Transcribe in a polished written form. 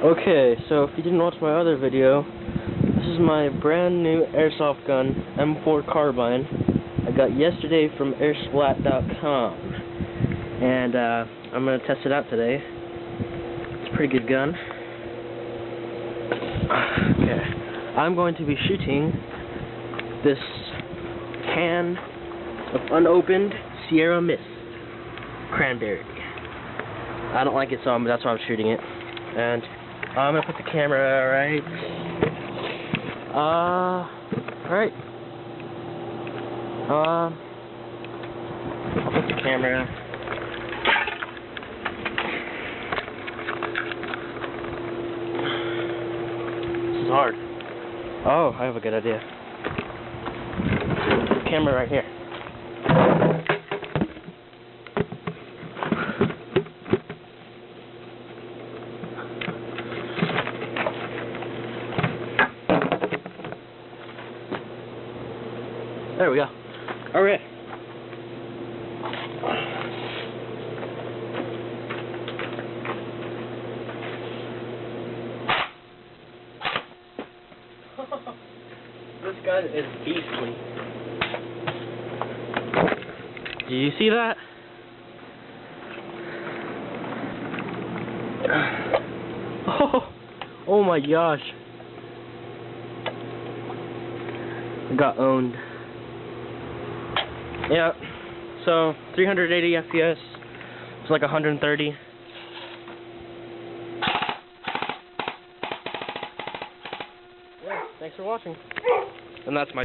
Okay, so if you didn't watch my other video, this is my brand new airsoft gun, M4 carbine. I got yesterday from airsplat.com, and I'm gonna test it out today. It's a pretty good gun. Okay, I'm going to be shooting this can of unopened Sierra Mist cranberry. I don't like it, so that's why I'm shooting it. And I'm gonna put the camera right. I'll put the camera. This is hard. Oh, I have a good idea. Camera right here. There we go. Alright. This gun is beastly. Do you see that? Oh my gosh. I got owned. Yeah, so 380 FPS, it's like 130. Yeah, thanks for watching. And that's my